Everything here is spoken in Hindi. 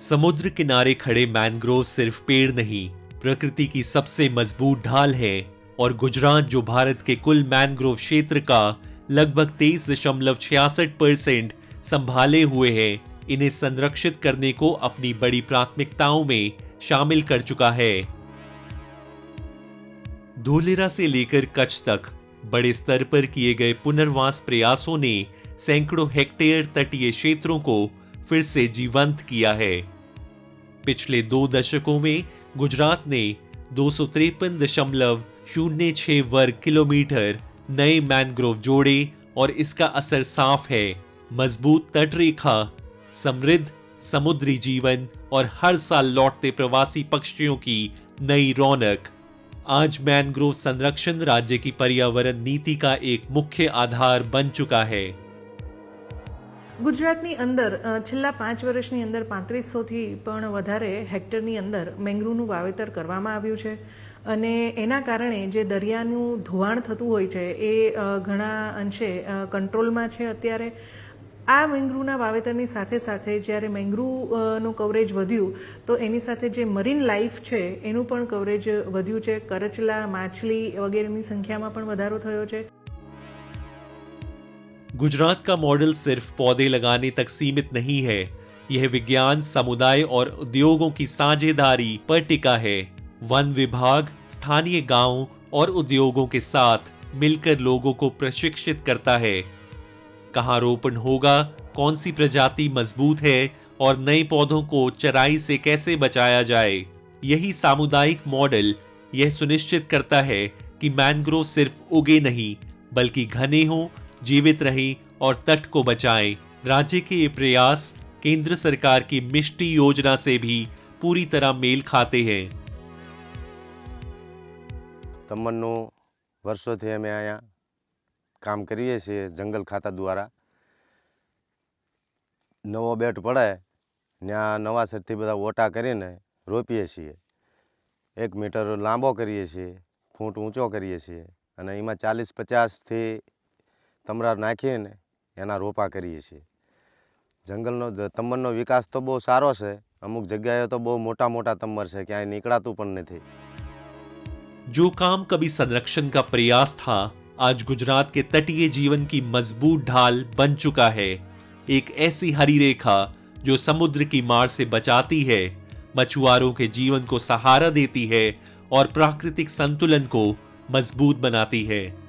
समुद्र किनारे खड़े मैनग्रोव सिर्फ पेड़ नहीं, प्रकृति की सबसे मजबूत ढाल है और गुजरात जो भारत के कुल मैनग्रोव क्षेत्र का लगभग 23.66% संभाले हुए है, इन्हें संरक्षित करने को अपनी बड़ी प्राथमिकताओं में शामिल कर चुका है। धोलेरा से लेकर कच्छ तक बड़े स्तर पर किए गए पुनर्वास प्रयासों ने सैकड़ों हेक्टेयर तटीय क्षेत्रों को फिर से जीवंत किया है। पिछले 2 दशकों में गुजरात ने 253.06 वर्ग किलोमीटर नए मैनग्रोव जोड़े और इसका असर साफ है। मजबूत तटरेखा, समृद्ध समुद्री जीवन और हर साल लौटते प्रवासी पक्षियों की नई रौनक। आज मैनग्रोव संरक्षण राज्य की पर्यावरण नीति का एक मुख्य आधार बन चुका है। ગુજરાતની અંદર છેલ્લા 5 વર્ષની અંદર 3500 થી પણ વધારે હેક્ટરની અંદર મેંગ્રુવનું વાવેતર કરવામાં આવ્યું છે અને એના કારણે જે દરિયાનું ધોવાણ થતું હોય છે એ ઘણા અંશે કંટ્રોલમાં છે અત્યારે। આ મેંગ્રુવના વાવેતરની સાથે સાથે જ્યારે મેંગ્રુવનું કવરેજ વધ્યું તો એની સાથે જે મરીન લાઈફ છે એનું પણ કવરેજ વધ્યું છે। કરચલા, માછલી વગેરેની સંખ્યામાં પણ વધારો થયો છે। गुजरात का मॉडल सिर्फ पौधे लगाने तक सीमित नहीं है, यह विज्ञान, समुदाय और उद्योगों की साझेदारी पर टिका है। वन विभाग स्थानीय गांवों और उद्योगों के साथ मिलकर लोगों को प्रशिक्षित करता है। कहाँ रोपण होगा, कौन सी प्रजाति मजबूत है और नए पौधों को चराई से कैसे बचाया जाए। यही सामुदायिक मॉडल यह सुनिश्चित करता है कि मैनग्रोव सिर्फ उगे नहीं बल्कि घने हों, जीवित रहे और तट को बचाएं। राज्य के ये प्रयास केंद्र सरकार की मिष्टी योजना से भी पूरी तरह मेल खाते हैं। તમન્નું વર્ષોથી અમે અહીંયા કામ કરીએ છીએ જંગલ ખાતા દ્વારા। નવો બેટ પડે ત્યાં નવા સરથી બધા ઓટા કરીને રોપીએ છીએ। 1 મીટર લાંબો કરીએ છીએ, ફૂટ ઊંચો કરીએ છીએ અને એમાં 40-50 થી તમરાર નાખીને એના રોપા કરીએ છીએ। જંગલનો તમનનો વિકાસ તો બહુ સારો છે। અમુક જગ્યાએ તો બહુ મોટા મોટા તમર છે, ક્યાંય નીકળાતું પણ નથી। जो काम कभी संरक्षण का प्रयास था, आज गुजरात के तटीय जीवन की मजबूत ढाल बन चुका है। एक ऐसी हरी रेखा जो समुद्र की मार से बचाती है, मछुआरों के जीवन को सहारा देती है और प्राकृतिक संतुलन को मजबूत बनाती है।